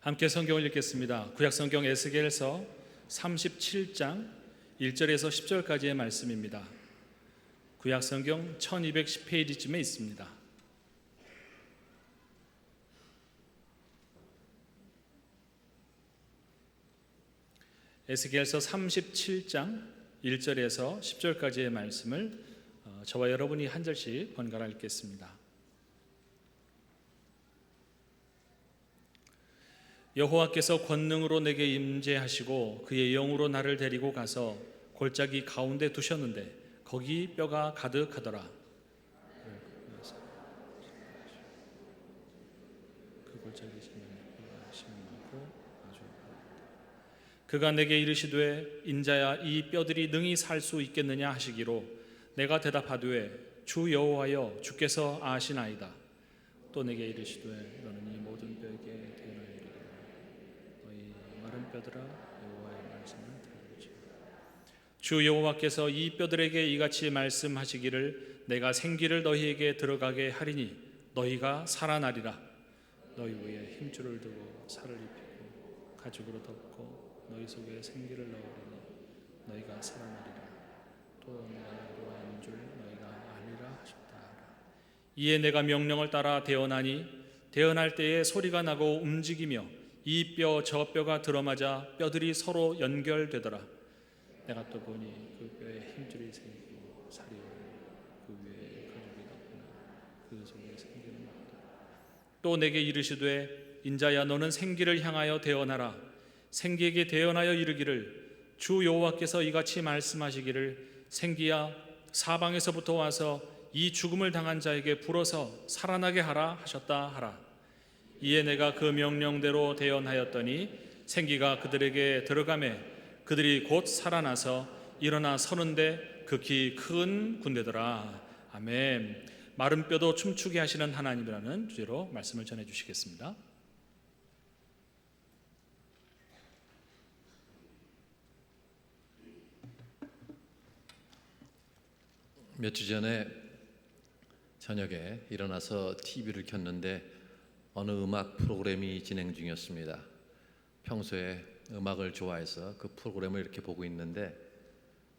함께 성경을 읽겠습니다. 구약성경 에스겔서 37장 1절에서 10절까지의 말씀입니다. 구약성경 1210페이지쯤에 있습니다. 에스겔서 37장 1절에서 10절까지의 말씀을 저와 여러분이 한 절씩 번갈아 읽겠습니다. 여호와께서 권능으로 내게 임재하시고 그의 영으로 나를 데리고 가서 골짜기 가운데 두셨는데 거기 뼈가 가득하더라. 그가 내게 이르시되 인자야 이 뼈들이 능히 살 수 있겠느냐 하시기로 내가 대답하되 주 여호와여 주께서 아시나이다. 또 내게 이르시되 너는 이 모든 뼈에게 대언하리라. 너희 마른 뼈들아 여호와의 말씀을 들을지어다. 주 여호와께서 이 뼈들에게 이같이 말씀하시기를 내가 생기를 너희에게 들어가게 하리니 너희가 살아나리라. 너희 위에 힘줄을 두고 살을 입히고 가죽으로 덮고 너희 속에 생기를 넣으리니 너희가 살아나리라. 또 내가 여호와인 줄 너희가 아니라 하셨다 하라. 이에 내가 명령을 따라 대언하니 대언할 때에 소리가 나고 움직이며 이 뼈 저 뼈가 들어맞아 뼈들이 서로 연결되더라. 내가 또 보니 그 뼈에 힘줄이 생기고 살이 오르고 그 위에 가죽이 덮으나 그 속에 생기는 없더라. 또 내게 이르시되 인자야 너는 생기를 향하여 대언하라. 생기에게 대언하여 이르기를 주 여호와께서 이같이 말씀하시기를 생기야 사방에서부터 와서 이 죽음을 당한 자에게 불어서 살아나게 하라 하셨다 하라. 이에 내가 그 명령대로 대언하였더니 생기가 그들에게 들어가매 그들이 곧 살아나서 일어나 서는데 극히 큰 군대더라. 아멘. 마른 뼈도 춤추게 하시는 하나님이라는 주제로 말씀을 전해주시겠습니다. 몇 주 전에 저녁에 일어나서 TV를 켰는데 어느 음악 프로그램이 진행 중이었습니다. 평소에 음악을 좋아해서 그 프로그램을 이렇게 보고 있는데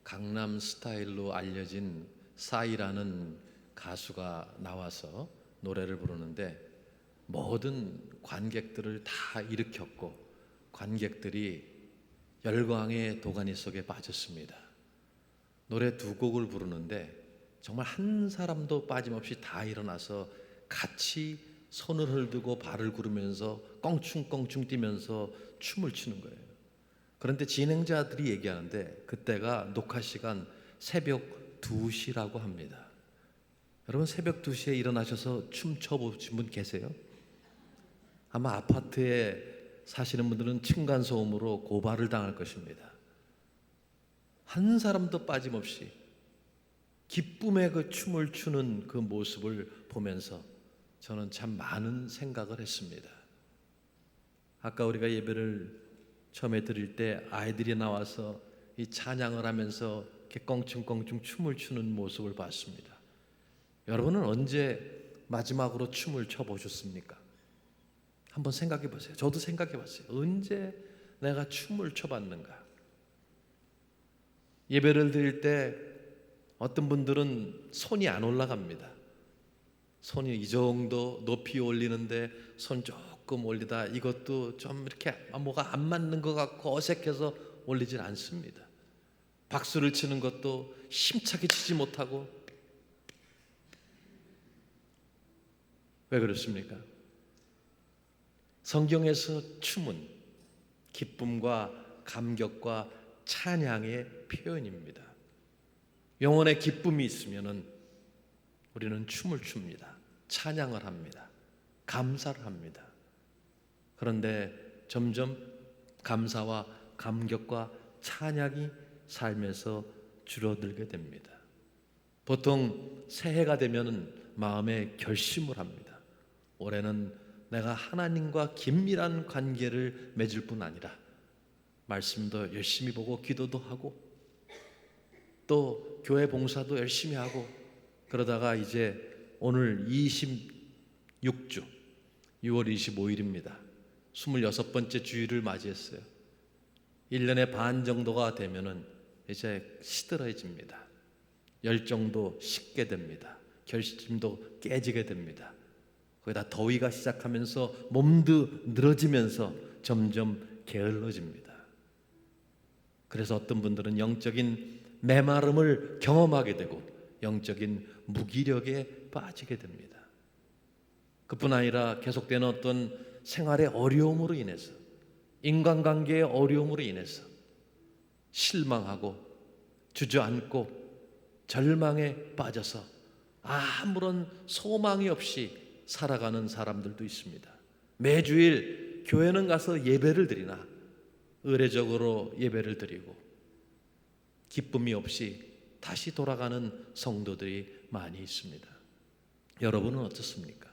강남 스타일로 알려진 싸이라는 가수가 나와서 노래를 부르는데 모든 관객들을 다 일으켰고 관객들이 열광의 도가니 속에 빠졌습니다. 노래 두 곡을 부르는데 정말 한 사람도 빠짐없이 다 일어나서 같이 손을 흔들고 발을 구르면서 껑충껑충 뛰면서 춤을 추는 거예요. 그런데 진행자들이 얘기하는데 그때가 녹화 시간 새벽 2시라고 합니다. 여러분 새벽 2시에 일어나셔서 춤춰 보신 분 계세요? 아마 아파트에 사시는 분들은 층간소음으로 고발을 당할 것입니다. 한 사람도 빠짐없이 기쁨의 그 춤을 추는 그 모습을 보면서 저는 참 많은 생각을 했습니다. 아까 우리가 예배를 처음에 드릴 때 아이들이 나와서 이 찬양을 하면서 이렇게 껑충껑충 춤을 추는 모습을 봤습니다. 여러분은 언제 마지막으로 춤을 춰보셨습니까? 한번 생각해 보세요. 저도 생각해 봤어요. 언제 내가 춤을 춰봤는가? 예배를 드릴 때 어떤 분들은 손이 안 올라갑니다. 손이 이 정도 높이 올리는데 손 조금 올리다 이것도 좀 이렇게 뭐가 안 맞는 것 같고 어색해서 올리질 않습니다. 박수를 치는 것도 힘차게 치지 못하고. 왜 그렇습니까? 성경에서 춤은 기쁨과 감격과 찬양의 표현입니다. 영혼의 기쁨이 있으면은 우리는 춤을 춥니다. 찬양을 합니다. 감사를 합니다. 그런데 점점 감사와 감격과 찬양이 삶에서 줄어들게 됩니다. 보통 새해가 되면은 마음에 결심을 합니다. 올해는 내가 하나님과 긴밀한 관계를 맺을 뿐 아니라 말씀도 열심히 보고 기도도 하고 또 교회 봉사도 열심히 하고 그러다가 이제 오늘 26주 6월 25일입니다. 26번째 주일을 맞이했어요. 1년의 반 정도가 되면은 이제 시들어집니다. 열정도 식게 됩니다. 결심도 깨지게 됩니다. 거기다 더위가 시작하면서 몸도 늘어지면서 점점 게을러집니다. 그래서 어떤 분들은 영적인 메마름을 경험하게 되고 영적인 무기력에 빠지게 됩니다. 그뿐 아니라 계속되는 어떤 생활의 어려움으로 인해서, 인간관계의 어려움으로 인해서 실망하고 주저앉고 절망에 빠져서 아무런 소망이 없이 살아가는 사람들도 있습니다. 매주일 교회는 가서 예배를 드리나 의례적으로 예배를 드리고 기쁨이 없이 다시 돌아가는 성도들이 많이 있습니다. 여러분은 어떻습니까?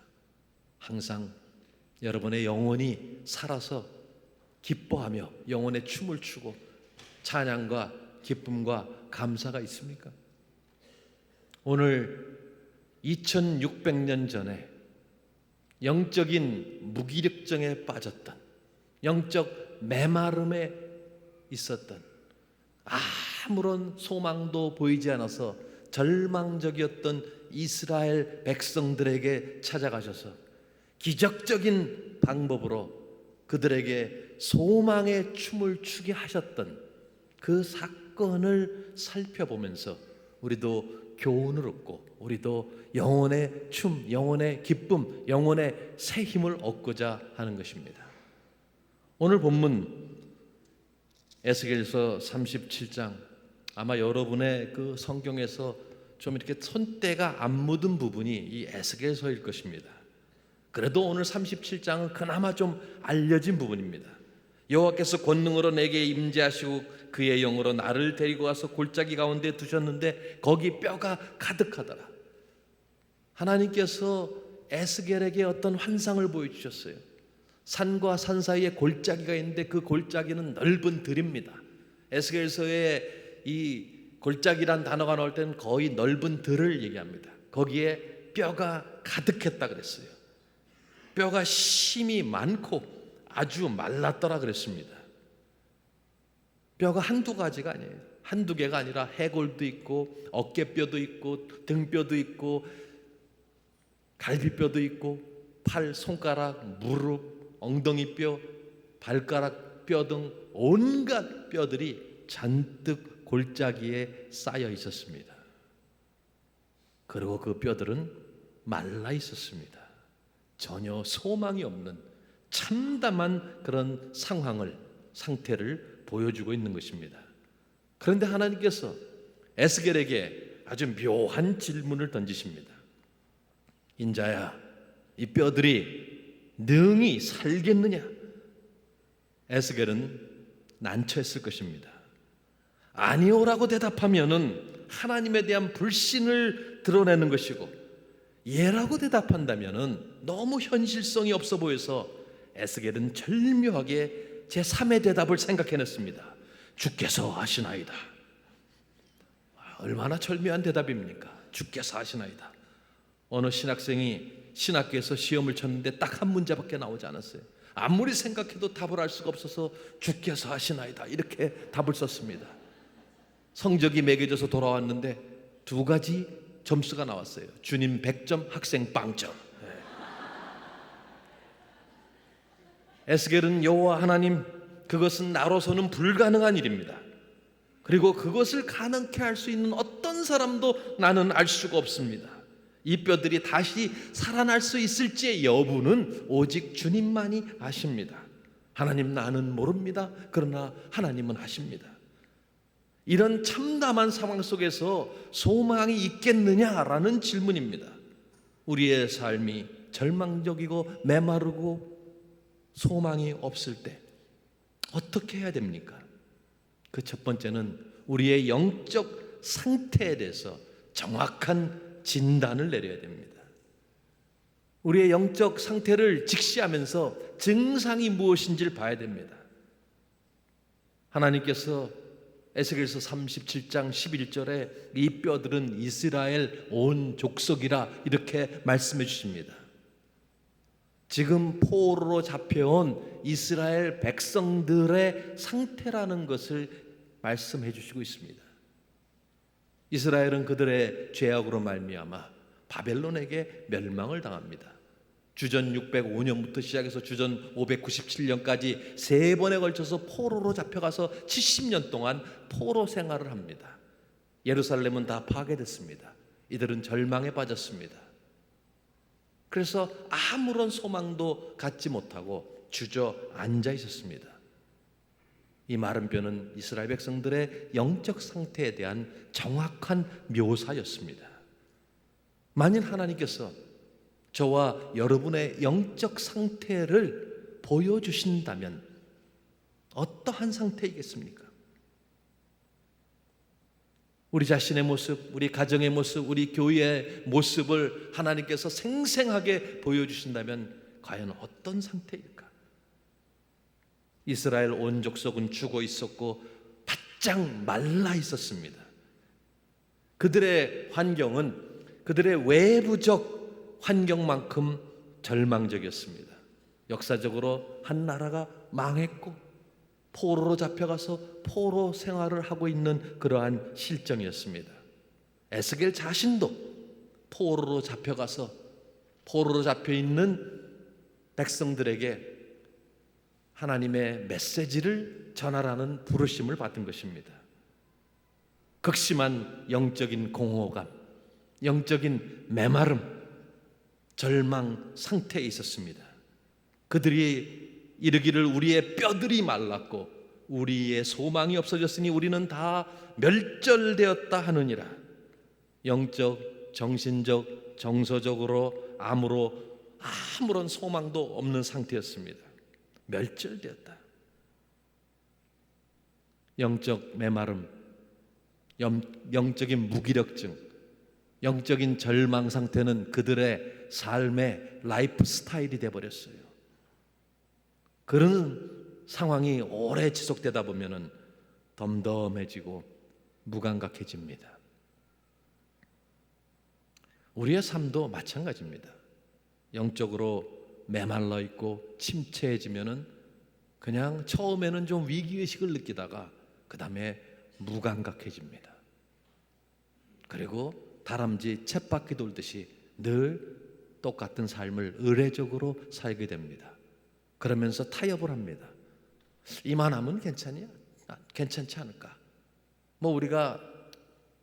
항상 여러분의 영혼이 살아서 기뻐하며 영혼의 춤을 추고 찬양과 기쁨과 감사가 있습니까? 오늘 2600년 전에 영적인 무기력증에 빠졌던, 영적 메마름에 있었던, 아무런 소망도 보이지 않아서 절망적이었던 이스라엘 백성들에게 찾아가셔서 기적적인 방법으로 그들에게 소망의 춤을 추게 하셨던 그 사건을 살펴보면서 우리도 교훈을 얻고 우리도 영혼의 춤, 영혼의 기쁨, 영혼의 새 힘을 얻고자 하는 것입니다. 오늘 본문 에스겔서 37장, 아마 여러분의 그 성경에서 좀 이렇게 손때가 안 묻은 부분이 이 에스겔서일 것입니다. 그래도 오늘 37장은 그나마 좀 알려진 부분입니다. 여호와께서 권능으로 내게 임재하시고 그의 영으로 나를 데리고 가서 골짜기 가운데 두셨는데 거기 뼈가 가득하더라. 하나님께서 에스겔에게 어떤 환상을 보여주셨어요. 산과 산 사이에 골짜기가 있는데 그 골짜기는 넓은 들입니다. 에스겔서에 이 골짜기란 단어가 나올 때는 거의 넓은 들을 얘기합니다. 거기에 뼈가 가득했다 그랬어요. 뼈가 심이 많고 아주 말랐더라 그랬습니다. 뼈가 한두 가지가 아니에요. 한두 개가 아니라 해골도 있고 어깨뼈도 있고 등뼈도 있고 갈비뼈도 있고 팔, 손가락, 무릎, 엉덩이뼈, 발가락 뼈 등 온갖 뼈들이 잔뜩 골짜기에 쌓여 있었습니다. 그리고 그 뼈들은 말라 있었습니다. 전혀 소망이 없는 참담한 그런 상태를 보여주고 있는 것입니다. 그런데 하나님께서 에스겔에게 아주 묘한 질문을 던지십니다. 인자야, 이 뼈들이 능히 살겠느냐? 에스겔은 난처했을 것입니다. 아니오라고 대답하면은 하나님에 대한 불신을 드러내는 것이고, 예라고 대답한다면은 너무 현실성이 없어 보여서 에스겔은 절묘하게 제3의 대답을 생각해냈습니다. 주께서 하시나이다. 얼마나 절묘한 대답입니까? 주께서 하시나이다. 어느 신학생이 신학교에서 시험을 쳤는데 딱 한 문제밖에 나오지 않았어요. 아무리 생각해도 답을 알 수가 없어서 주께서 하시나이다 이렇게 답을 썼습니다. 성적이 매겨져서 돌아왔는데 두 가지 점수가 나왔어요. 주님 100점, 학생 0점. 에스겔은 여호와 하나님, 그것은 나로서는 불가능한 일입니다. 그리고 그것을 가능케 할 수 있는 어떤 사람도 나는 알 수가 없습니다. 이 뼈들이 다시 살아날 수 있을지의 여부는 오직 주님만이 아십니다. 하나님, 나는 모릅니다. 그러나 하나님은 아십니다. 이런 참담한 상황 속에서 소망이 있겠느냐라는 질문입니다. 우리의 삶이 절망적이고 메마르고 소망이 없을 때 어떻게 해야 됩니까? 그 첫 번째는 우리의 영적 상태에 대해서 정확한 진단을 내려야 됩니다. 우리의 영적 상태를 직시하면서 증상이 무엇인지를 봐야 됩니다. 하나님께서 에스겔서 37장 11절에 이 뼈들은 이스라엘 온 족속이라 이렇게 말씀해 주십니다. 지금 포로로 잡혀온 이스라엘 백성들의 상태라는 것을 말씀해 주시고 있습니다. 이스라엘은 그들의 죄악으로 말미암아 바벨론에게 멸망을 당합니다. 주전 605년부터 시작해서 주전 597년까지 세 번에 걸쳐서 포로로 잡혀가서 70년 동안 포로 생활을 합니다. 예루살렘은 다 파괴됐습니다. 이들은 절망에 빠졌습니다. 그래서 아무런 소망도 갖지 못하고 주저앉아 있었습니다. 이 마른 뼈는 이스라엘 백성들의 영적 상태에 대한 정확한 묘사였습니다. 만일 하나님께서 저와 여러분의 영적 상태를 보여주신다면 어떠한 상태이겠습니까? 우리 자신의 모습, 우리 가정의 모습, 우리 교회의 모습을 하나님께서 생생하게 보여주신다면 과연 어떤 상태일까? 이스라엘 온 족속은 죽어 있었고 바짝 말라 있었습니다. 그들의 환경은 그들의 외부적 환경만큼 절망적이었습니다. 역사적으로 한 나라가 망했고 포로로 잡혀가서 포로 생활을 하고 있는 그러한 실정이었습니다. 에스겔 자신도 포로로 잡혀가서 포로로 잡혀있는 백성들에게 하나님의 메시지를 전하라는 부르심을 받은 것입니다. 극심한 영적인 공허감, 영적인 메마름, 절망 상태에 있었습니다. 그들이 이르기를 우리의 뼈들이 말랐고 우리의 소망이 없어졌으니 우리는 다 멸절되었다 하느니라. 영적, 정신적, 정서적으로 아무런 소망도 없는 상태였습니다. 멸절되었다. 영적 메마름, 영적인 무기력증, 영적인 절망 상태는 그들의 삶의 라이프 스타일이 되어버렸어요. 그런 상황이 오래 지속되다 보면은 덤덤해지고 무감각해집니다. 우리의 삶도 마찬가지입니다. 영적으로 메말라 있고 침체해지면은 그냥 처음에는 좀 위기의식을 느끼다가 그 다음에 무감각해집니다. 그리고 다람쥐 쳇바퀴 돌듯이 늘 똑같은 삶을 의례적으로 살게 됩니다. 그러면서 타협을 합니다. 이만하면 괜찮냐? 괜찮지 않을까? 뭐 우리가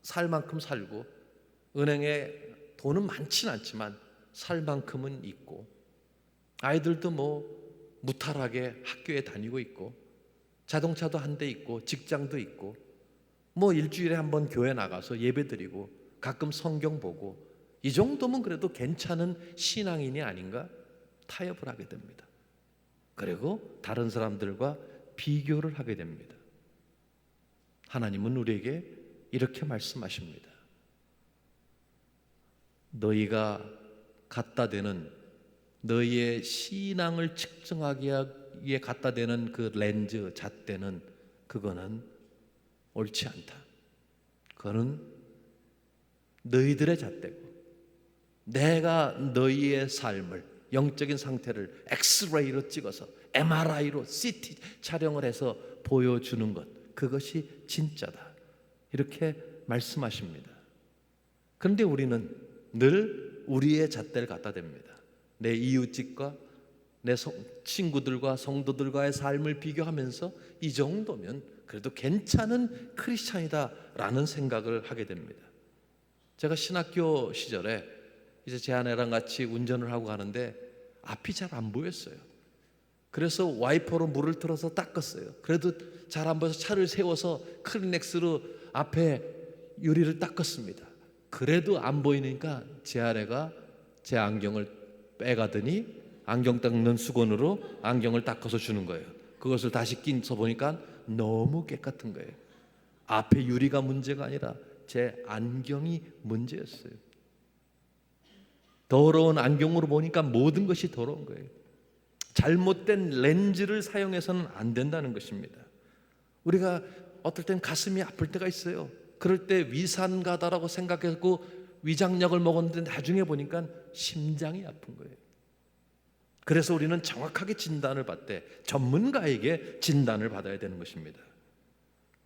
살 만큼 살고 은행에 돈은 많지는 않지만 살 만큼은 있고 아이들도 뭐 무탈하게 학교에 다니고 있고 자동차도 한 대 있고 직장도 있고 뭐 일주일에 한 번 교회 나가서 예배 드리고 가끔 성경 보고 이 정도면 그래도 괜찮은 신앙인이 아닌가 타협을 하게 됩니다. 그리고 다른 사람들과 비교를 하게 됩니다. 하나님은 우리에게 이렇게 말씀하십니다. 너희가 갖다 대는 너희의 신앙을 측정하기 위해 갖다 대는 그 렌즈, 잣대는 그거는 옳지 않다. 그거는 너희들의 잣대고 내가 너희의 삶을 영적인 상태를 엑스레이로 찍어서 MRI로 CT 촬영을 해서 보여주는 것 그것이 진짜다. 이렇게 말씀하십니다. 그런데 우리는 늘 우리의 잣대를 갖다 댑니다. 내 이웃집과 내 친구들과 성도들과의 삶을 비교하면서 이 정도면 그래도 괜찮은 크리스찬이다라는 생각을 하게 됩니다. 제가 신학교 시절에 이제 제 아내랑 같이 운전을 하고 가는데 앞이 잘 안 보였어요. 그래서 와이퍼로 물을 틀어서 닦았어요. 그래도 잘 안 보여서 차를 세워서 클리넥스로 앞에 유리를 닦았습니다. 그래도 안 보이니까 제 아내가 제 안경을 빼가더니 안경 닦는 수건으로 안경을 닦아서 주는 거예요. 그것을 다시 끼서 보니까 너무 깨끗한 거예요. 앞에 유리가 문제가 아니라 제 안경이 문제였어요. 더러운 안경으로 보니까 모든 것이 더러운 거예요. 잘못된 렌즈를 사용해서는 안 된다는 것입니다. 우리가 어떨 땐 가슴이 아플 때가 있어요. 그럴 때 위산가다라고 생각했고 위장약을 먹었는데 나중에 보니까 심장이 아픈 거예요. 그래서 우리는 정확하게 진단을 받되 전문가에게 진단을 받아야 되는 것입니다.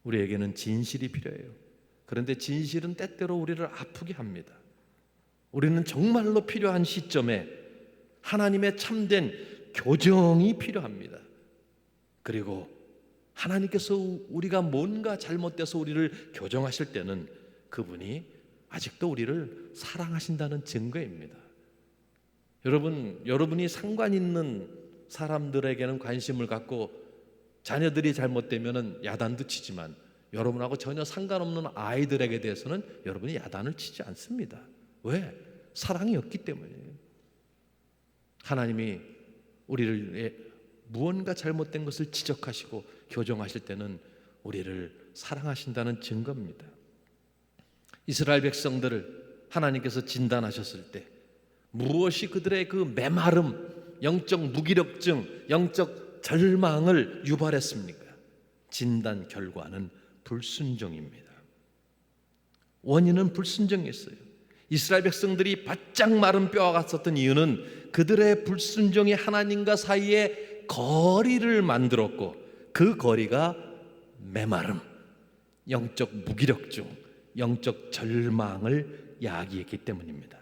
우리에게는 진실이 필요해요. 그런데 진실은 때때로 우리를 아프게 합니다. 우리는 정말로 필요한 시점에 하나님의 참된 교정이 필요합니다. 그리고 하나님께서 우리가 뭔가 잘못돼서 우리를 교정하실 때는 그분이 아직도 우리를 사랑하신다는 증거입니다. 여러분이 상관 있는 사람들에게는 관심을 갖고 자녀들이 잘못되면 야단도 치지만 여러분하고 전혀 상관없는 아이들에게 대해서는 여러분이 야단을 치지 않습니다. 왜? 사랑이 없기 때문이에요. 하나님이 우리를 무언가 잘못된 것을 지적하시고 교정하실 때는 우리를 사랑하신다는 증거입니다. 이스라엘 백성들을 하나님께서 진단하셨을 때 무엇이 그들의 그 메마름, 영적 무기력증, 영적 절망을 유발했습니까? 진단 결과는 불순종입니다. 원인은 불순종이었어요. 이스라엘 백성들이 바짝 마른 뼈와 같았던 이유는 그들의 불순종이 하나님과 사이에 거리를 만들었고 그 거리가 메마름, 영적 무기력증, 영적 절망을 야기했기 때문입니다.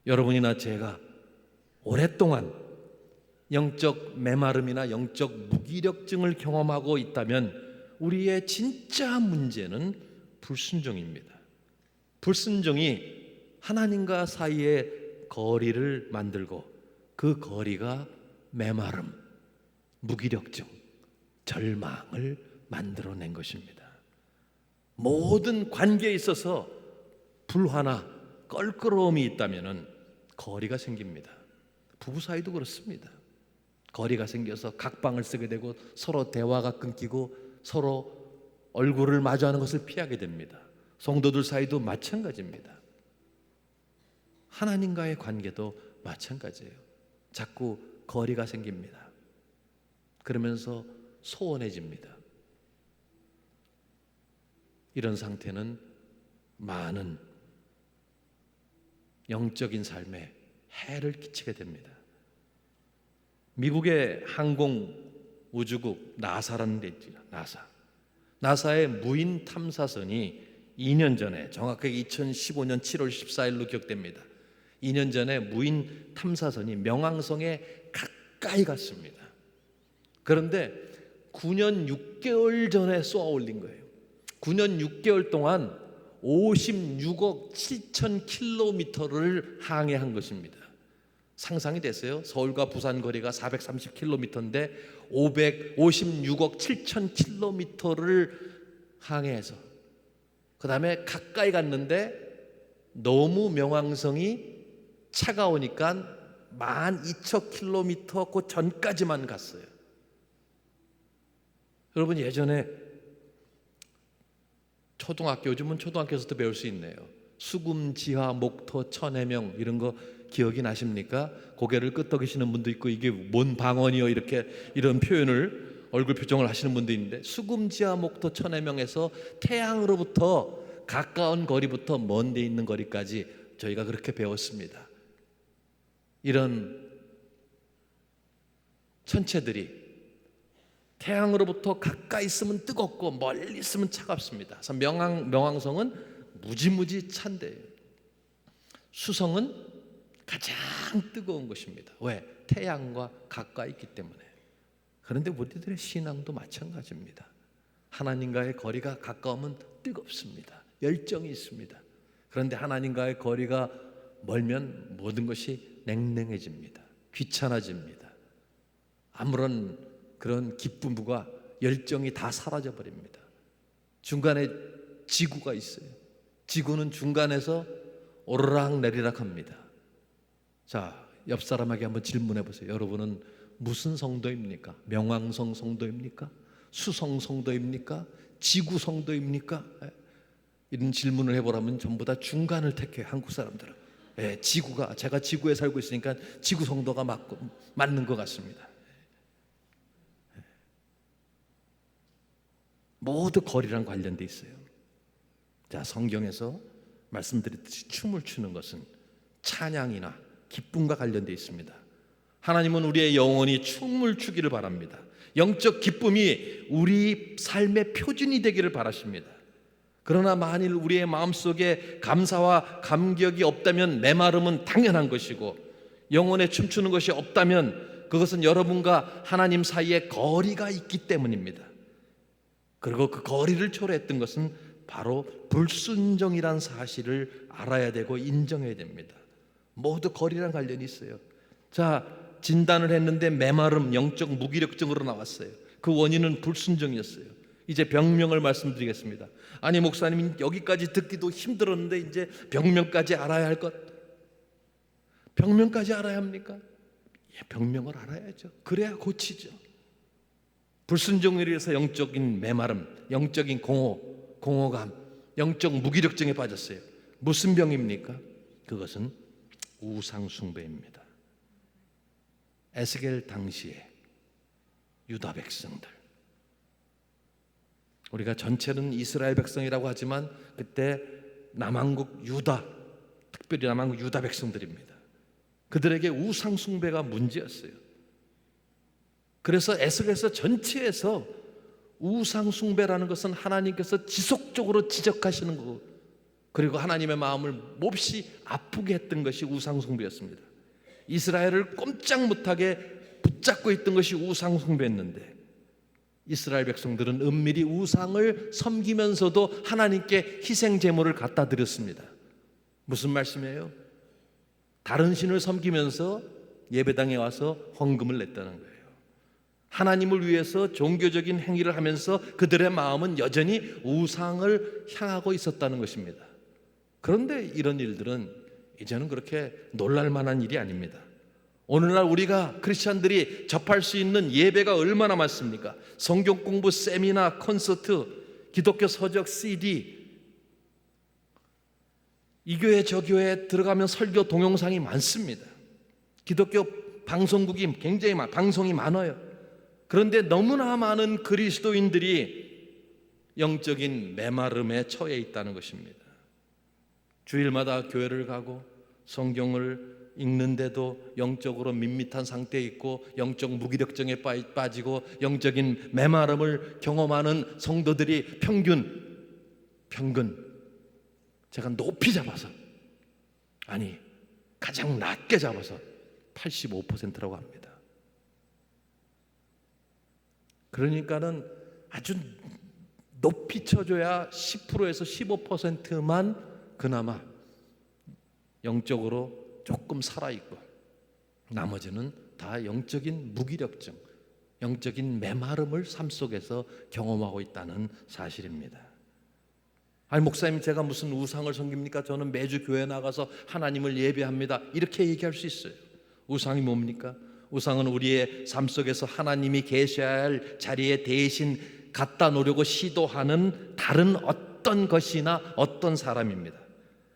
여러분이나 제가 오랫동안 영적 메마름이나 영적 무기력증을 경험하고 있다면 우리의 진짜 문제는 불순종입니다. 불순종이 하나님과 사이에 거리를 만들고 그 거리가 메마름, 무기력증, 절망을 만들어낸 것입니다. 모든 관계에 있어서 불화나 껄끄러움이 있다면 거리가 생깁니다. 부부 사이도 그렇습니다. 거리가 생겨서 각방을 쓰게 되고 서로 대화가 끊기고 서로 얼굴을 마주하는 것을 피하게 됩니다. 성도들 사이도 마찬가지입니다. 하나님과의 관계도 마찬가지예요. 자꾸 거리가 생깁니다. 그러면서 소원해집니다. 이런 상태는 많은 영적인 삶에 해를 끼치게 됩니다. 미국의 항공우주국 나사라는 데 있죠. 나사의 무인 탐사선이 2년 전에, 정확하게 2015년 7월 14일로 기억됩니다. 2년 전에 무인 탐사선이 명왕성에 가까이 갔습니다. 그런데 9년 6개월 전에 쏘아 올린 거예요. 9년 6개월 동안 56억 7천 킬로미터를 항해한 것입니다. 상상이 됐어요? 서울과 부산 거리가 430km인데 556억 7천 킬로미터를 항해해서 그 다음에 가까이 갔는데 너무 명왕성이 차가우니까 12,000km 그 전까지만 갔어요. 여러분 예전에 요즘은 초등학교에서도 배울 수 있네요. 수금, 지화, 목토, 천해명 이런 거 기억이 나십니까? 고개를 끄덕이시는 분도 있고 이게 뭔 방언이요 이렇게 이런 표현을 얼굴 표정을 하시는 분도 있는데 수금, 지화, 목토, 천해명에서 태양으로부터 가까운 거리부터 먼 데 있는 거리까지 저희가 그렇게 배웠습니다. 이런 천체들이 태양으로부터 가까이 있으면 뜨겁고 멀리 있으면 차갑습니다. 그래서 명왕성은 무지무지 찬데요. 수성은 가장 뜨거운 것입니다. 왜? 태양과 가까이 있기 때문에. 그런데 우리들의 신앙도 마찬가지입니다. 하나님과의 거리가 가까우면 뜨겁습니다. 열정이 있습니다. 그런데 하나님과의 거리가 멀면 모든 것이 냉랭해집니다. 귀찮아집니다. 아무런 그런 기쁨과 열정이 다 사라져 버립니다. 중간에 지구가 있어요. 지구는 중간에서 오르락 내리락 합니다. 자, 옆 사람에게 한번 질문해 보세요. 여러분은 무슨 성도입니까? 명왕성 성도입니까? 수성 성도입니까? 지구 성도입니까? 이런 질문을 해보라면 전부 다 중간을 택해요. 한국 사람들은. 제가 지구에 살고 있으니까 지구 성도가 맞는 것 같습니다. 모두 거리랑 관련돼 있어요. 자, 성경에서 말씀드렸듯이 춤을 추는 것은 찬양이나 기쁨과 관련돼 있습니다. 하나님은 우리의 영혼이 춤을 추기를 바랍니다. 영적 기쁨이 우리 삶의 표준이 되기를 바라십니다. 그러나 만일 우리의 마음속에 감사와 감격이 없다면 메마름은 당연한 것이고, 영혼에 춤추는 것이 없다면 그것은 여러분과 하나님 사이에 거리가 있기 때문입니다. 그리고 그 거리를 초래했던 것은 바로 불순종이란 사실을 알아야 되고 인정해야 됩니다. 모두 거리랑 관련이 있어요. 자, 진단을 했는데 메마름, 영적 무기력증으로 나왔어요. 그 원인은 불순종이었어요. 이제 병명을 말씀드리겠습니다. 아니 목사님, 여기까지 듣기도 힘들었는데 이제 병명까지 알아야 할 것. 병명까지 알아야 합니까? 예, 병명을 알아야죠. 그래야 고치죠. 불순종에 의해서 영적인 메마름, 영적인 공허감, 영적 무기력증에 빠졌어요. 무슨 병입니까? 그것은 우상숭배입니다. 에스겔 당시에 유다 백성들, 우리가 전체는 이스라엘 백성이라고 하지만 그때 남한국 유다, 특별히 남한국 유다 백성들입니다. 그들에게 우상숭배가 문제였어요. 그래서 에스겔서 전체에서 우상숭배라는 것은 하나님께서 지속적으로 지적하시는 것, 그리고 하나님의 마음을 몹시 아프게 했던 것이 우상숭배였습니다. 이스라엘을 꼼짝 못하게 붙잡고 있던 것이 우상숭배였는데, 이스라엘 백성들은 은밀히 우상을 섬기면서도 하나님께 희생 제물을 갖다 드렸습니다. 무슨 말씀이에요? 다른 신을 섬기면서 예배당에 와서 헌금을 냈다는 거예요. 하나님을 위해서 종교적인 행위를 하면서 그들의 마음은 여전히 우상을 향하고 있었다는 것입니다. 그런데 이런 일들은 이제는 그렇게 놀랄 만한 일이 아닙니다. 오늘날 우리가 크리스찬들이 접할 수 있는 예배가 얼마나 많습니까? 성경 공부 세미나, 콘서트, 기독교 서적 CD, 이 교회 저 교회에 들어가면 설교 동영상이 많습니다. 기독교 방송국이 굉장히 방송이 많아요. 그런데 너무나 많은 그리스도인들이 영적인 메마름에 처해 있다는 것입니다. 주일마다 교회를 가고 성경을 읽는데도 영적으로 밋밋한 상태에 있고 영적 무기력증에 빠지고 영적인 메마름을 경험하는 성도들이 평균 제가 높이 잡아서, 아니 가장 낮게 잡아서 85%라고 합니다. 그러니까는 아주 높이 쳐줘야 10%에서 15%만 그나마 영적으로 조금 살아있고, 나머지는 다 영적인 무기력증, 영적인 메마름을 삶 속에서 경험하고 있다는 사실입니다. 아니 목사님, 제가 무슨 우상을 섬깁니까? 저는 매주 교회 나가서 하나님을 예배합니다. 이렇게 얘기할 수 있어요. 우상이 뭡니까? 우상은 우리의 삶 속에서 하나님이 계셔야 할 자리에 대신 갖다 놓으려고 시도하는 다른 어떤 것이나 어떤 사람입니다.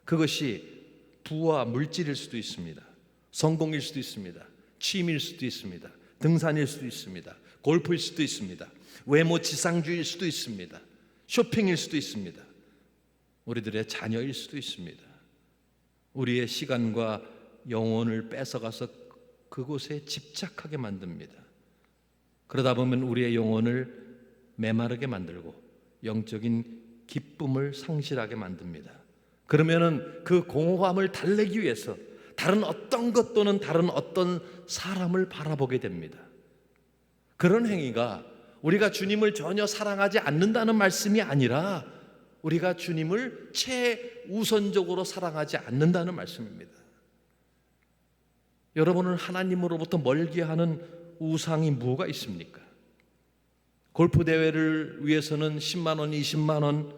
그것이 부와 물질일 수도 있습니다. 성공일 수도 있습니다. 취미일 수도 있습니다. 등산일 수도 있습니다. 골프일 수도 있습니다. 외모 지상주의일 수도 있습니다. 쇼핑일 수도 있습니다. 우리들의 자녀일 수도 있습니다. 우리의 시간과 영혼을 뺏어가서 그곳에 집착하게 만듭니다. 그러다 보면 우리의 영혼을 메마르게 만들고 영적인 기쁨을 상실하게 만듭니다. 그러면은 그 공허함을 달래기 위해서 다른 어떤 것 또는 다른 어떤 사람을 바라보게 됩니다. 그런 행위가 우리가 주님을 전혀 사랑하지 않는다는 말씀이 아니라 우리가 주님을 최우선적으로 사랑하지 않는다는 말씀입니다. 여러분은 하나님으로부터 멀게 하는 우상이 뭐가 있습니까? 골프 대회를 위해서는 10만 원, 20만 원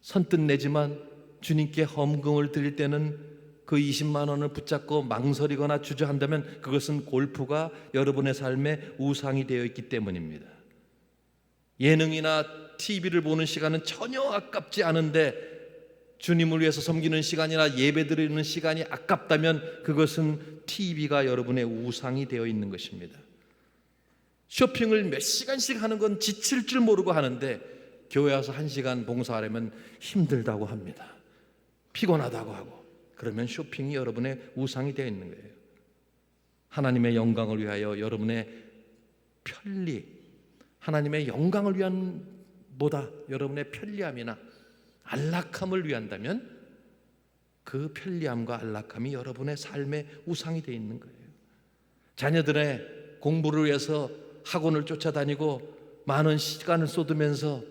선뜻 내지만 주님께 헌금을 드릴 때는 그 20만 원을 붙잡고 망설이거나 주저한다면 그것은 골프가 여러분의 삶에 우상이 되어 있기 때문입니다. 예능이나 TV를 보는 시간은 전혀 아깝지 않은데 주님을 위해서 섬기는 시간이나 예배드리는 시간이 아깝다면 그것은 TV가 여러분의 우상이 되어 있는 것입니다. 쇼핑을 몇 시간씩 하는 건 지칠 줄 모르고 하는데 교회 와서 1시간 봉사하려면 힘들다고 합니다. 피곤하다고 하고, 그러면 쇼핑이 여러분의 우상이 되어 있는 거예요. 하나님의 영광을 위하여 여러분의 편리, 하나님의 영광을 위한 보다 여러분의 편리함이나 안락함을 위한다면 그 편리함과 안락함이 여러분의 삶의 우상이 되어 있는 거예요. 자녀들의 공부를 위해서 학원을 쫓아다니고 많은 시간을 쏟으면서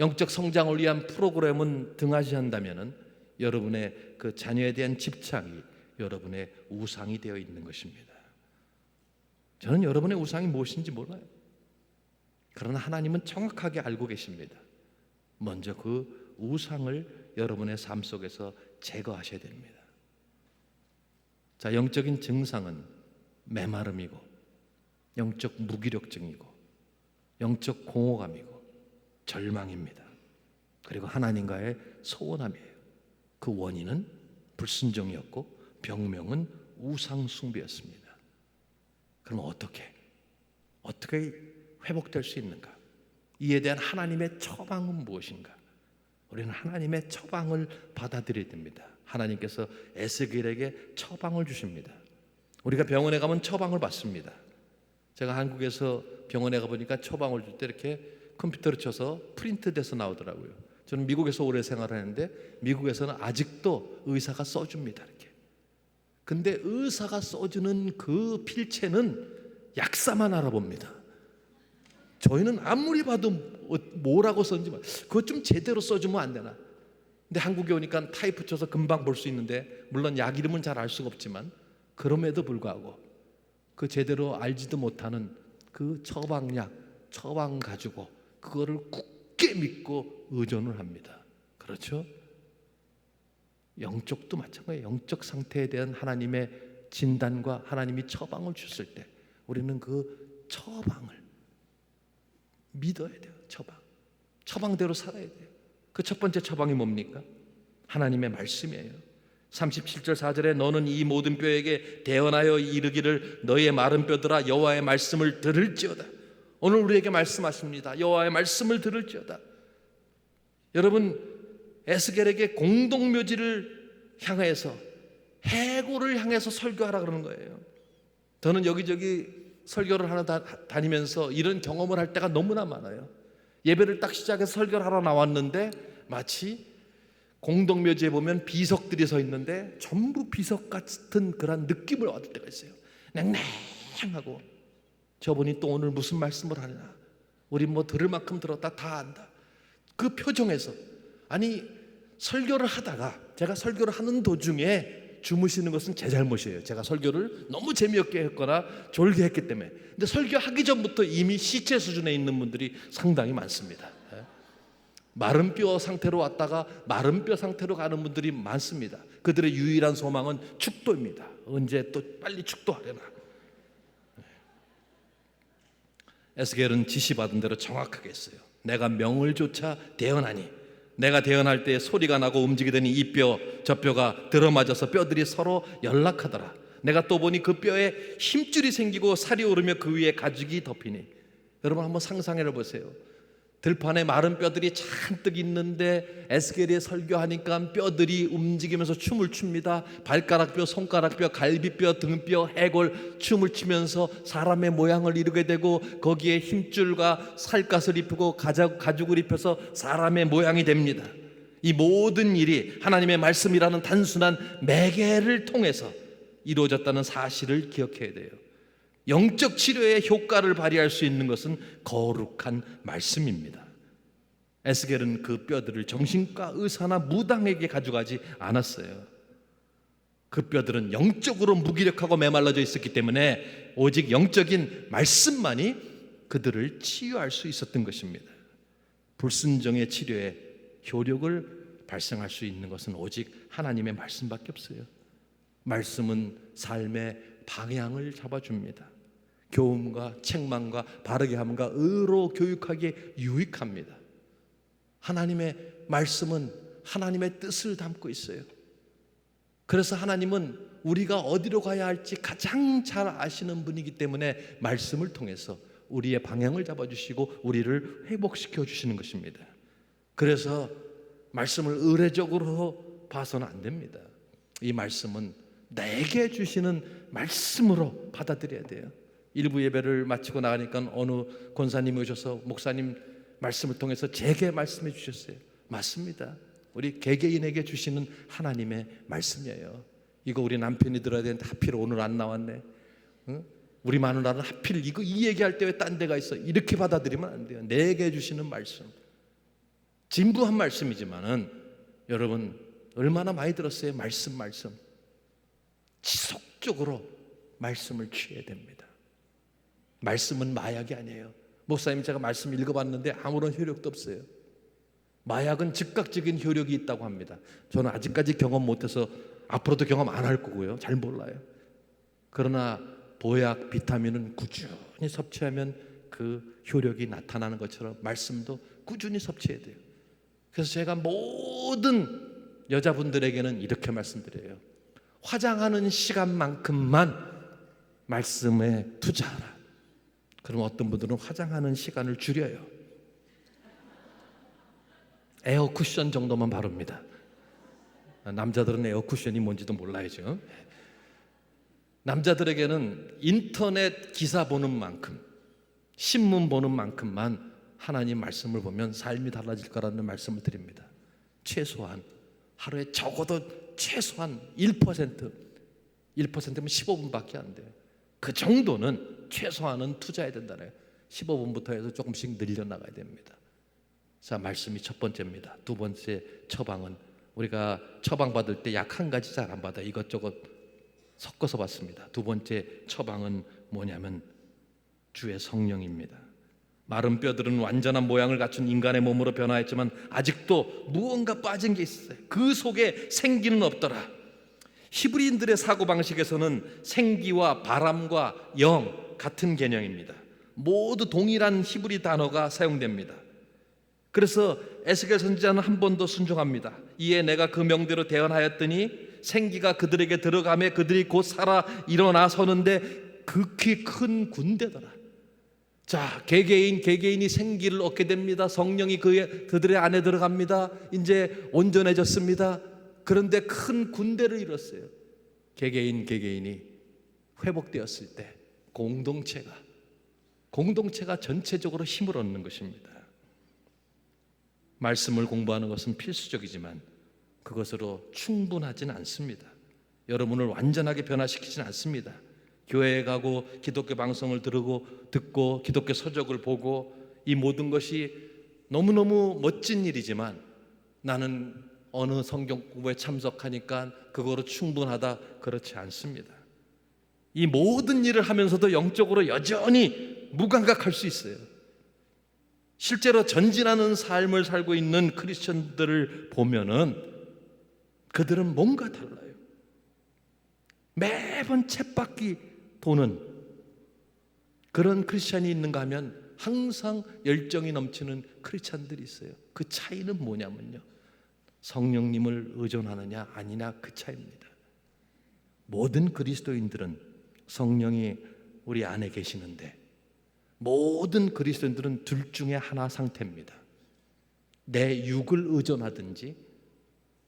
영적 성장을 위한 프로그램은 등하시한다면 여러분의 그 자녀에 대한 집착이 여러분의 우상이 되어 있는 것입니다. 저는 여러분의 우상이 무엇인지 몰라요. 그러나 하나님은 정확하게 알고 계십니다. 먼저 그 우상을 여러분의 삶 속에서 제거하셔야 됩니다. 자, 영적인 증상은 메마름이고 영적 무기력증이고 영적 공허감이고 절망입니다. 그리고 하나님과의 소원함이에요. 그 원인은 불순종이었고 병명은 우상 숭배였습니다. 그럼 어떻게 회복될 수 있는가? 이에 대한 하나님의 처방은 무엇인가? 우리는 하나님의 처방을 받아들여야 됩니다. 하나님께서 에스겔에게 처방을 주십니다. 우리가 병원에 가면 처방을 받습니다. 제가 한국에서 병원에 가보니까 처방을 줄 때 이렇게 컴퓨터로 쳐서 프린트돼서 나오더라고요. 저는 미국에서 오래 생활하는데 미국에서는 아직도 의사가 써줍니다. 이렇게. 근데 의사가 써주는 그 필체는 약사만 알아봅니다. 저희는 아무리 봐도 뭐라고 썼는지 그것 좀 제대로 써주면 안 되나? 근데 한국에 오니까 타이프 쳐서 금방 볼 수 있는데 물론 약 이름은 잘 알 수가 없지만 그럼에도 불구하고 그 제대로 알지도 못하는 그 처방약, 처방 가지고 그거를 굳게 믿고 의존을 합니다. 그렇죠? 영적도 마찬가지예요. 영적 상태에 대한 하나님의 진단과 하나님이 처방을 주실 때 우리는 그 처방을 믿어야 돼요. 처방대로 살아야 돼요. 그 첫 번째 처방이 뭡니까? 하나님의 말씀이에요. 37절 4절에 너는 이 모든 뼈에게 대언하여 이르기를 너의 마른 뼈들아 여호와의 말씀을 들을지어다. 오늘 우리에게 말씀하십니다. 여호와의 말씀을 들을지어다. 여러분, 에스겔에게 공동묘지를 향해서 해골을 향해서 설교하라 그러는 거예요. 저는 여기저기 설교를 하나 다니면서 이런 경험을 할 때가 너무나 많아요. 예배를 딱 시작해서 설교를 하러 나왔는데 마치 공동묘지에 보면 비석들이 서 있는데 전부 비석 같은 그런 느낌을 얻을 때가 있어요. 냉랭하고 저분이 또 오늘 무슨 말씀을 하려나, 우리 뭐 들을 만큼 들었다 다 안다. 그 표정에서 아니 설교를 하다가 제가 설교를 하는 도중에 주무시는 것은 제 잘못이에요. 제가 설교를 너무 재미없게 했거나 졸게 했기 때문에. 근데 설교하기 전부터 이미 시체 수준에 있는 분들이 상당히 많습니다. 마른 뼈 상태로 왔다가 마른 뼈 상태로 가는 분들이 많습니다. 그들의 유일한 소망은 축도입니다. 언제 또 빨리 축도하려나. 에스겔은 지시받은 대로 정확하게 했어요. 내가 명을 조차 대언하니 내가 대언할 때 소리가 나고 움직이더니 이 뼈 저 뼈가 들어맞아서 뼈들이 서로 연락하더라. 내가 또 보니 그 뼈에 힘줄이 생기고 살이 오르며 그 위에 가죽이 덮이니. 여러분 한번 상상해 보세요. 들판에 마른 뼈들이 잔뜩 있는데 에스겔이 설교하니까 뼈들이 움직이면서 춤을 춥니다. 발가락뼈, 손가락뼈, 갈비뼈, 등뼈, 해골 춤을 추면서 사람의 모양을 이루게 되고 거기에 힘줄과 살갗을 입히고 가죽을 입혀서 사람의 모양이 됩니다. 이 모든 일이 하나님의 말씀이라는 단순한 매개를 통해서 이루어졌다는 사실을 기억해야 돼요. 영적 치료의 효과를 발휘할 수 있는 것은 거룩한 말씀입니다. 에스겔은 그 뼈들을 정신과 의사나 무당에게 가져가지 않았어요. 그 뼈들은 영적으로 무기력하고 메말라져 있었기 때문에 오직 영적인 말씀만이 그들을 치유할 수 있었던 것입니다. 불순종의 치료에 효력을 발생할 수 있는 것은 오직 하나님의 말씀밖에 없어요. 말씀은 삶의 방향을 잡아줍니다. 교훈과 책망과 바르게 함과 의로 교육하기에 유익합니다. 하나님의 말씀은 하나님의 뜻을 담고 있어요. 그래서 하나님은 우리가 어디로 가야 할지 가장 잘 아시는 분이기 때문에 말씀을 통해서 우리의 방향을 잡아주시고 우리를 회복시켜 주시는 것입니다. 그래서 말씀을 의례적으로 봐서는 안 됩니다. 이 말씀은 내게 주시는 말씀으로 받아들여야 돼요. 일부 예배를 마치고 나가니까 어느 권사님이 오셔서 목사님 말씀을 통해서 제게 말씀해 주셨어요. 맞습니다. 우리 개개인에게 주시는 하나님의 말씀이에요. 이거 우리 남편이 들어야 되는데 하필 오늘 안 나왔네. 응? 우리 마누라는 하필 이 얘기할 때 왜 딴 데가 있어? 이렇게 받아들이면 안 돼요. 내게 주시는 말씀, 진부한 말씀이지만은 여러분 얼마나 많이 들었어요? 말씀 지속적으로 말씀을 취해야 됩니다. 말씀은 마약이 아니에요. 목사님 제가 말씀 읽어봤는데 아무런 효력도 없어요. 마약은 즉각적인 효력이 있다고 합니다. 저는 아직까지 경험 못해서 앞으로도 경험 안 할 거고요. 잘 몰라요. 그러나 보약, 비타민은 꾸준히 섭취하면 그 효력이 나타나는 것처럼 말씀도 꾸준히 섭취해야 돼요. 그래서 제가 모든 여자분들에게는 이렇게 말씀드려요. 화장하는 시간만큼만 말씀에 투자하라. 그럼 어떤 분들은 화장하는 시간을 줄여요. 에어 쿠션 정도만 바릅니다. 남자들은 에어 쿠션이 뭔지도 몰라야죠. 남자들에게는 인터넷 기사 보는 만큼, 신문 보는 만큼만 하나님 말씀을 보면 삶이 달라질 거라는 말씀을 드립니다. 최소한 하루에 적어도 최소한 1%면 15분밖에 안 돼요. 그 정도는 최소한은 투자해야 된다네요. 15분부터 해서 조금씩 늘려나가야 됩니다. 자, 말씀이 첫 번째입니다. 두 번째 처방은 우리가 처방받을 때 약 한 가지 잘 안 받아 이것저것 섞어서 받습니다. 두 번째 처방은 뭐냐면 주의 성령입니다. 마른 뼈들은 완전한 모양을 갖춘 인간의 몸으로 변화했지만 아직도 무언가 빠진 게 있어요. 그 속에 생기는 없더라. 히브리인들의 사고방식에서는 생기와 바람과 영 같은 개념입니다. 모두 동일한 히브리 단어가 사용됩니다. 그래서 에스겔 선지자는 한 번 더 순종합니다. 이에 내가 그 명대로 대언하였더니 생기가 그들에게 들어가매 그들이 곧 살아 일어나 서는데 극히 큰 군대더라. 자, 개개인이 생기를 얻게 됩니다. 성령이 그들의 안에 들어갑니다. 이제 온전해졌습니다. 그런데 큰 군대를 이뤘어요. 개개인이 회복되었을 때 공동체가 전체적으로 힘을 얻는 것입니다. 말씀을 공부하는 것은 필수적이지만 그것으로 충분하지는 않습니다. 여러분을 완전하게 변화시키지는 않습니다. 교회에 가고 기독교 방송을 듣고 기독교 서적을 보고 이 모든 것이 너무너무 멋진 일이지만 나는 어느 성경 공부에 참석하니까 그거로 충분하다, 그렇지 않습니다. 이 모든 일을 하면서도 영적으로 여전히 무감각할 수 있어요. 실제로 전진하는 삶을 살고 있는 크리스천들을 보면은 그들은 뭔가 달라요. 매번 쳇바퀴 도는 그런 크리스천이 있는가 하면 항상 열정이 넘치는 크리스천들이 있어요. 그 차이는 뭐냐면요, 성령님을 의존하느냐 아니냐, 그 차이입니다. 모든 그리스도인들은 성령이 우리 안에 계시는데 모든 그리스도인들은 둘 중에 하나 상태입니다. 내 육을 의존하든지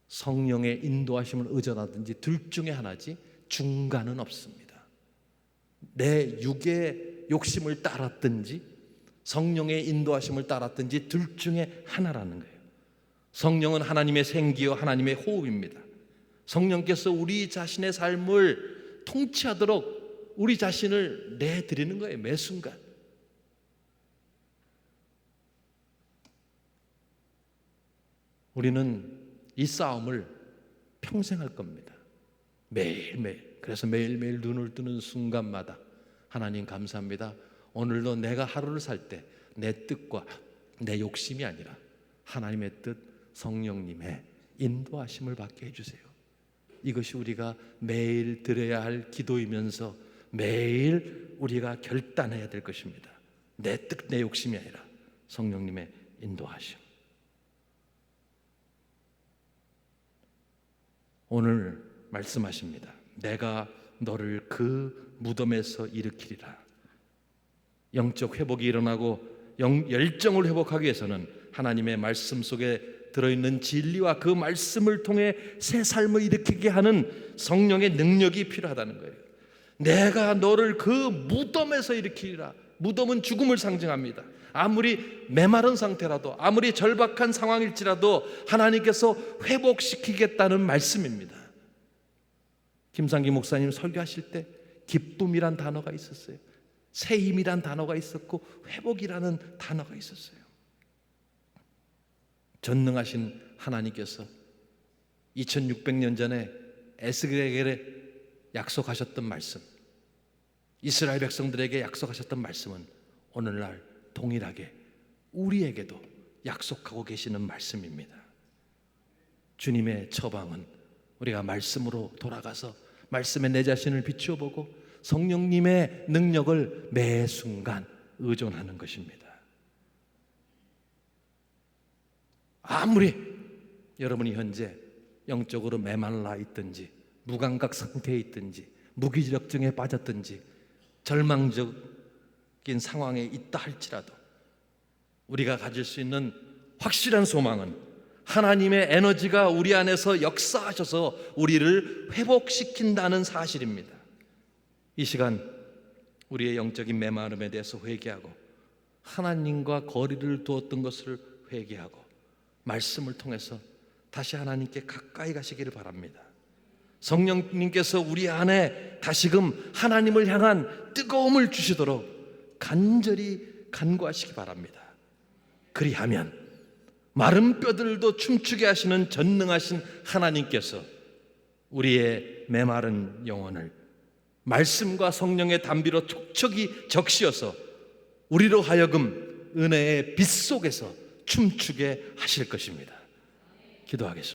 성령의 인도하심을 의존하든지 둘 중에 하나지 중간은 없습니다. 내 육의 욕심을 따랐든지 성령의 인도하심을 따랐든지 둘 중에 하나라는 거예요. 성령은 하나님의 생기요 하나님의 호흡입니다. 성령께서 우리 자신의 삶을 통치하도록 우리 자신을 내드리는 거예요. 매 순간. 우리는 이 싸움을 평생 할 겁니다. 매일매일. 그래서 매일매일 눈을 뜨는 순간마다 하나님 감사합니다. 오늘도 내가 하루를 살 때 내 뜻과 내 욕심이 아니라 하나님의 뜻, 성령님의 인도하심을 받게 해주세요. 이것이 우리가 매일 드려야 할 기도이면서 매일 우리가 결단해야 될 것입니다. 내 뜻, 내 욕심이 아니라 성령님의 인도하심. 오늘 말씀하십니다. 내가 너를 그 무덤에서 일으키리라. 영적 회복이 일어나고 열정을 회복하기 위해서는 하나님의 말씀 속에 들어있는 진리와 그 말씀을 통해 새 삶을 일으키게 하는 성령의 능력이 필요하다는 거예요. 내가 너를 그 무덤에서 일으키리라. 무덤은 죽음을 상징합니다. 아무리 메마른 상태라도, 아무리 절박한 상황일지라도 하나님께서 회복시키겠다는 말씀입니다. 김상기 목사님 설교하실 때 기쁨이란 단어가 있었어요. 새 힘이란 단어가 있었고 회복이라는 단어가 있었어요. 전능하신 하나님께서 2600년 전에 에스겔에게 약속하셨던 말씀, 이스라엘 백성들에게 약속하셨던 말씀은 오늘날 동일하게 우리에게도 약속하고 계시는 말씀입니다. 주님의 처방은 우리가 말씀으로 돌아가서 말씀에 내 자신을 비추어 보고 성령님의 능력을 매 순간 의존하는 것입니다. 아무리 여러분이 현재 영적으로 메말라 있든지, 무감각 상태에 있든지, 무기력증에 빠졌든지, 절망적인 상황에 있다 할지라도 우리가 가질 수 있는 확실한 소망은 하나님의 에너지가 우리 안에서 역사하셔서 우리를 회복시킨다는 사실입니다. 이 시간 우리의 영적인 메마름에 대해서 회개하고 하나님과 거리를 두었던 것을 회개하고 말씀을 통해서 다시 하나님께 가까이 가시기를 바랍니다. 성령님께서 우리 안에 다시금 하나님을 향한 뜨거움을 주시도록 간절히 간구하시기 바랍니다. 그리하면 마른 뼈들도 춤추게 하시는 전능하신 하나님께서 우리의 메마른 영혼을 말씀과 성령의 단비로 촉촉이 적시어서 우리로 하여금 은혜의 빛 속에서 춤추게 하실 것입니다. 기도하겠습니다.